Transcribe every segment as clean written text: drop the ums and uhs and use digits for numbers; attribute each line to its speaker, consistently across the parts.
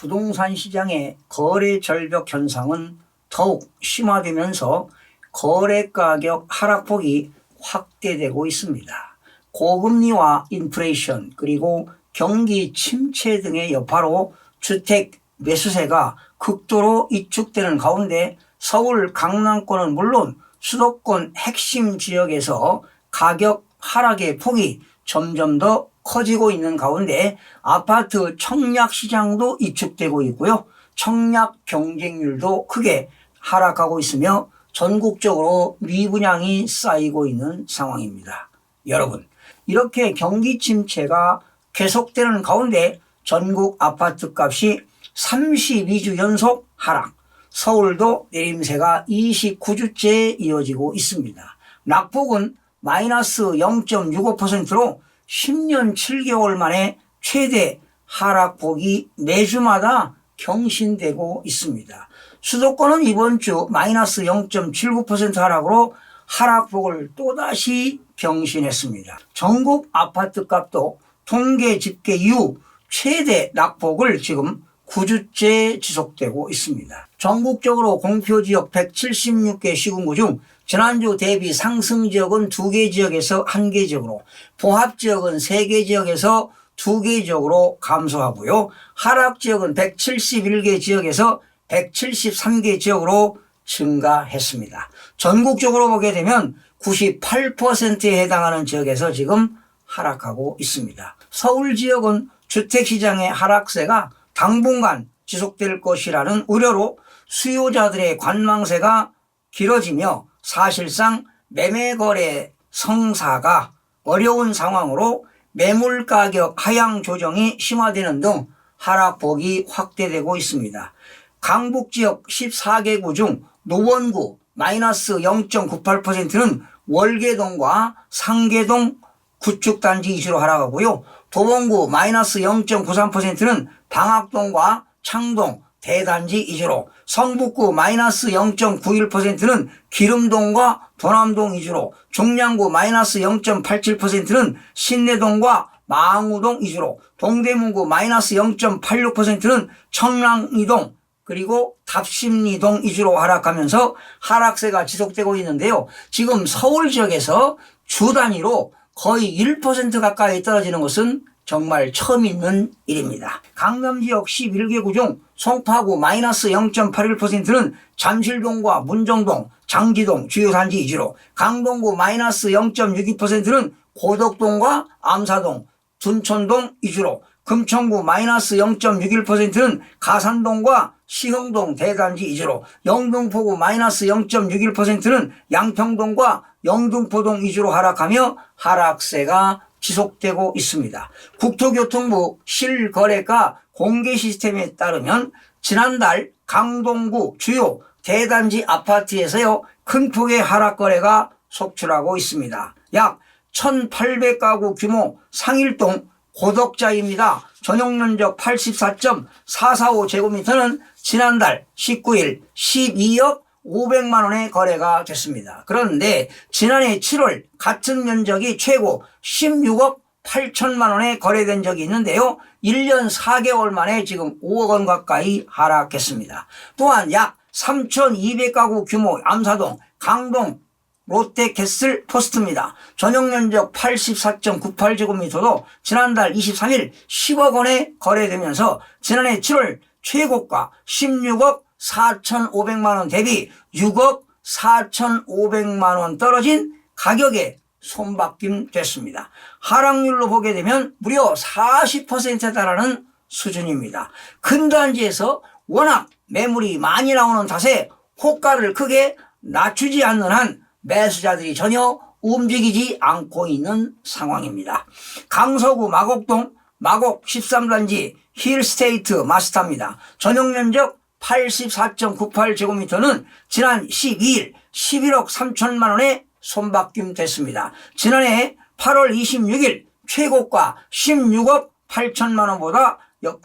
Speaker 1: 부동산 시장의 거래 절벽 현상은 더욱 심화되면서 거래 가격 하락폭이 확대되고 있습니다. 고금리와 인플레이션 그리고 경기 침체 등의 여파로 주택 매수세가 극도로 위축되는 가운데 서울 강남권은 물론 수도권 핵심 지역에서 가격 하락의 폭이 점점 더 커지고 있는 가운데 아파트 청약 시장도 위축되고 있고요. 청약 경쟁률도 크게 하락하고 있으며 전국적으로 미분양이 쌓이고 있는 상황입니다. 여러분, 이렇게 경기 침체가 계속되는 가운데 전국 아파트 값이 32주 연속 하락, 서울도 내림세가 29주째 이어지고 있습니다. 낙폭은 마이너스 0.65%로 10년 7개월 만에 최대 하락폭이 매주마다 경신되고 있습니다. 수도권은 이번 주 마이너스 0.79% 하락으로 하락폭을 또다시 경신했습니다. 전국 아파트 값도 통계 집계 이후 최대 낙폭을 지금 9주째 지속되고 있습니다. 전국적으로 공표지역 176개 시군구 중 지난주 대비 상승 지역은 2개 지역에서 1개 지역으로, 봉합 지역은 3개 지역에서 2개 지역으로 감소하고요. 하락 지역은 171개 지역에서 173개 지역으로 증가했습니다. 전국적으로 보게 되면 98%에 해당하는 지역에서 지금 하락하고 있습니다. 서울 지역은 주택시장의 하락세가 당분간 지속될 것이라는 우려로 수요자들의 관망세가 길어지며 사실상 매매거래 성사가 어려운 상황으로 매물가격 하향 조정이 심화되는 등 하락폭이 확대되고 있습니다. 강북지역 14개구 중 노원구 마이너스 0.98%는 월계동과 상계동 구축단지 위주로 하락하고요. 도봉구 마이너스 0.93%는 방학동과 창동 대단지 위주로, 성북구 마이너스 0.91%는 기름동과 도남동 위주로, 종량구 마이너스 0.87%는 신내동과 망우동 위주로, 동대문구 마이너스 0.86%는 청량리동 그리고 답심리동 위주로 하락하면서 하락세가 지속되고 있는데요. 지금 서울 지역에서 주 단위로 거의 1% 가까이 떨어지는 것은 정말 처음 있는 일입니다. 강남 지역 11개구 중 송파구 마이너스 0.81%는 잠실동과 문정동, 장지동 주요 단지 위주로, 강동구 마이너스 0.62%는 고덕동과 암사동, 둔촌동 위주로, 금천구 마이너스 0.61%는 가산동과 시흥동 대단지 위주로, 영등포구 마이너스 0.61%는 양평동과 영등포동 위주로 하락하며 하락세가 지속되고 있습니다. 국토교통부 실거래가 공개 시스템에 따르면 지난달 강동구 주요 대단지 아파트에서요 큰 폭의 하락 거래가 속출하고 있습니다. 약 1,800가구 규모 상일동 고덕자입니다. 전용 면적 84.445제곱미터는 지난달 19일 12억 500만 원의 거래가 됐습니다. 그런데 지난해 7월 같은 면적이 최고 16억 8천만 원에 거래된 적이 있는데요. 1년 4개월 만에 지금 5억 원 가까이 하락했습니다. 또한 약 3,200가구 규모 암사동 강동 롯데캐슬 포스트입니다. 전용 면적 84.98제곱미터도 지난달 23일 10억 원에 거래되면서 지난해 7월 최고가 16억 4,500만 원 대비 6억 4,500만 원 떨어진 가격에 손바뀜 됐습니다. 하락률로 보게 되면 무려 40%에 달하는 수준입니다. 큰 단지에서 워낙 매물이 많이 나오는 탓에 호가를 크게 낮추지 않는 한 매수자들이 전혀 움직이지 않고 있는 상황입니다. 강서구 마곡동 마곡 13단지 힐스테이트 마스터입니다. 전용 면적 84.98제곱미터는 지난 12일 11억 3천만 원에 손바뀜 됐습니다. 지난해 8월 26일 최고가 16억 8천만 원보다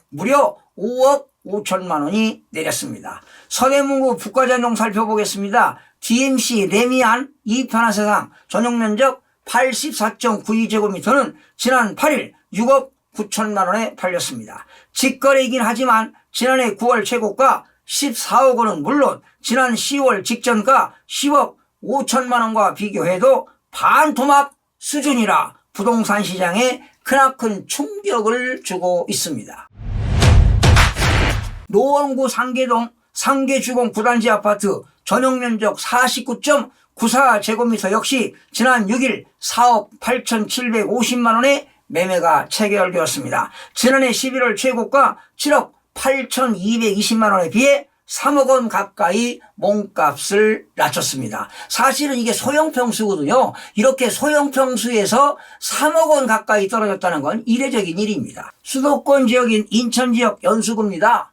Speaker 1: 무려 5억 5천만 원이 내렸습니다. 서대문구 북과전동 살펴보겠습니다. DMC 레미안 2편한 세상 전용 면적 84.92제곱미터는 지난 8일 6억 9천만 원에 팔렸습니다. 직거래이긴 하지만 지난해 9월 최고가 14억 원은 물론 지난 10월 직전가 10억 5천만 원과 비교해도 반토막 수준이라 부동산 시장에 크나큰 충격을 주고 있습니다. 노원구 상계동 상계주공 9단지 아파트 전용면적 49.94제곱미터 역시 지난 6일 4억 8,750만 원에 매매가 체결되었습니다. 지난해 11월 최고가 7억 8,220만 원에 비해 3억 원 가까이 몸값을 낮췄습니다. 사실은 이게 소형 평수거든요. 이렇게 소형 평수에서 3억 원 가까이 떨어졌다는 건 이례적인 일입니다. 수도권 지역인 인천 지역 연수구입니다.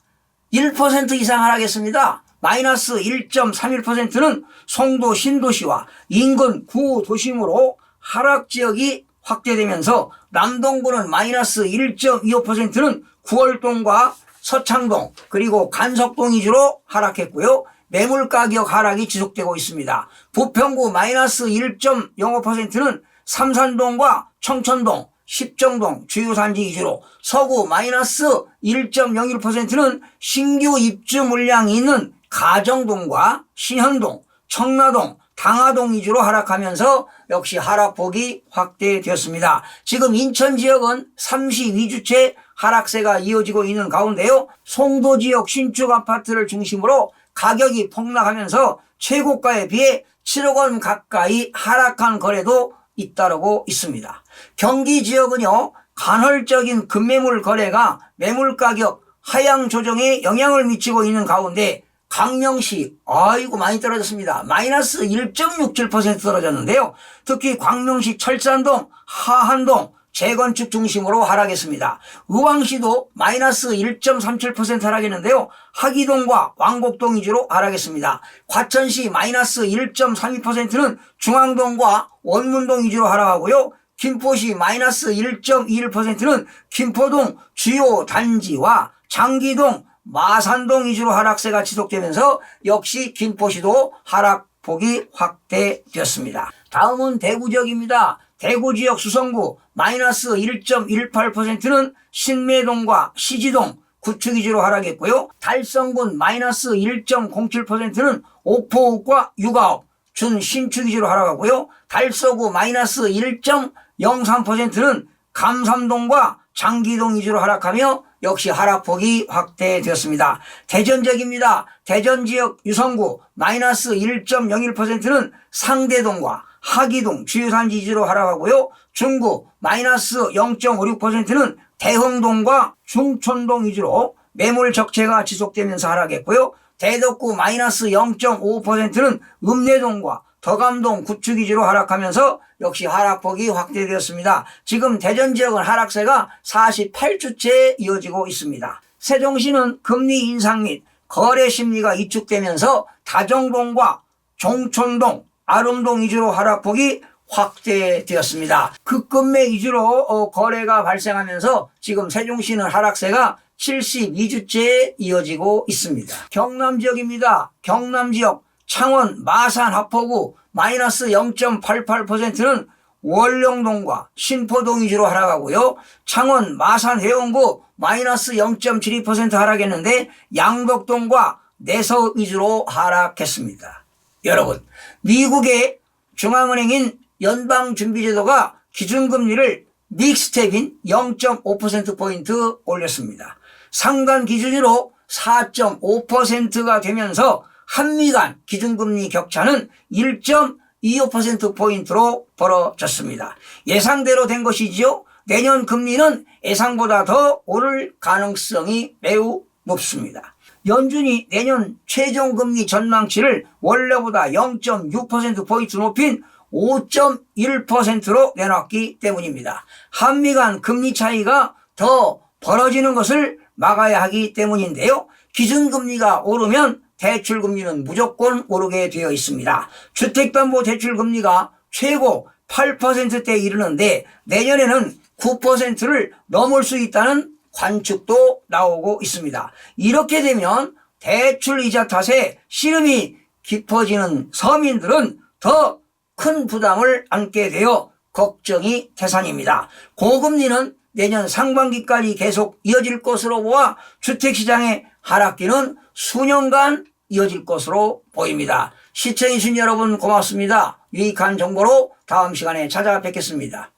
Speaker 1: 1% 이상 하락했습니다. 마이너스 1.31%는 송도 신도시와 인근 구도심으로 하락 지역이 확대되면서 남동구는 마이너스 1.25%는 구월동과 서창동 그리고 간석동 위주로 하락했고요. 매물가격 하락이 지속되고 있습니다. 부평구 마이너스 1.05%는 삼산동과 청천동, 십정동 주요산지 위주로, 서구 마이너스 1.01%는 신규 입주 물량이 있는 가정동과 신현동, 청라동, 당하동 위주로 하락하면서 역시 하락폭이 확대되었습니다. 지금 인천 지역은 32주째 하락세가 이어지고 있는 가운데요. 송도 지역 신축 아파트를 중심으로 가격이 폭락하면서 최고가에 비해 7억 원 가까이 하락한 거래도 잇따르고 있습니다. 경기 지역은요, 간헐적인 급매물 거래가 매물 가격 하향 조정에 영향을 미치고 있는 가운데 광명시 아이고 많이 떨어졌습니다. 마이너스 1.67% 떨어졌는데요. 특히 광명시 철산동, 하한동 재건축 중심으로 하락했습니다. 의왕시도 마이너스 1.37% 하락했는데요. 하기동과 왕곡동 위주로 하락했습니다. 과천시 마이너스 1.32%는 중앙동과 원문동 위주로 하락하고요. 김포시 마이너스 1.21%는 김포동 주요 단지와 장기동, 마산동 위주로 하락세가 지속되면서 역시 김포시도 하락폭이 확대되었습니다. 다음은 대구 지역입니다. 대구 지역 수성구 마이너스 1.18%는 신매동과 시지동, 구축 위주로 하락했고요. 달성군 마이너스 1.07%는 옥포읍과 육아읍, 준신축 위주로 하락하고요. 달서구 마이너스 1.03%는 감삼동과 장기동 위주로 하락하며 역시 하락폭이 확대되었습니다. 대전 지역입니다. 대전 지역 유성구 마이너스 1.01%는 상대동과 하기동 주요산지 위주로 하락하고요. 중구 마이너스 0.56%는 대흥동과 중촌동 위주로 매물 적체가 지속되면서 하락했고요. 대덕구 마이너스 0.5%는 읍내동과 덕암동 구축 위주로 하락하면서 역시 하락폭이 확대되었습니다. 지금 대전 지역은 하락세가 48주째 이어지고 있습니다. 세종시는 금리 인상 및 거래 심리가 위축되면서 다정동과 종촌동, 아름동 위주로 하락폭이 확대되었습니다. 급급매 위주로 거래가 발생하면서 지금 세종시는 하락세가 72주째 이어지고 있습니다. 경남 지역입니다. 경남 지역 창원 마산 하포구 마이너스 0.88%는 월령동과 신포동 위주로 하락하고요. 창원 마산 해운구 마이너스 0.72% 하락했는데 양덕동과 내서 위주로 하락했습니다. 여러분, 미국의 중앙은행인 연방준비제도가 기준금리를 믹스텝인 0.5%포인트 올렸습니다. 상단 기준으로 4.5%가 되면서 한미 간 기준금리 격차는 1.25%포인트로 벌어졌습니다. 예상대로 된 것이지요. 내년 금리는 예상보다 더 오를 가능성이 매우 높습니다. 연준이 내년 최종금리 전망치를 원래보다 0.6%포인트 높인 5.1%로 내놨기 때문입니다. 한미 간 금리 차이가 더 벌어지는 것을 막아야 하기 때문인데요. 기준금리가 오르면 대출금리는 무조건 오르게 되어 있습니다. 주택담보대출금리가 최고 8%대에 이르는데 내년에는 9%를 넘을 수 있다는 관측도 나오고 있습니다. 이렇게 되면 대출이자 탓에 시름이 깊어지는 서민들은 더 큰 부담을 안게 되어 걱정이 태산입니다. 고금리는 내년 상반기까지 계속 이어질 것으로 보아 주택시장의 하락기는 수년간 이어질 것으로 보입니다. 시청해주신 여러분 고맙습니다. 유익한 정보로 다음 시간에 찾아뵙겠습니다.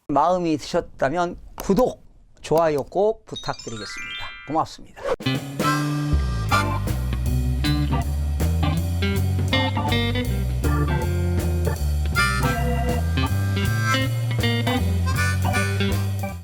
Speaker 1: 마음이 드셨다면 구독, 좋아요 꼭 부탁드리겠습니다. 고맙습니다.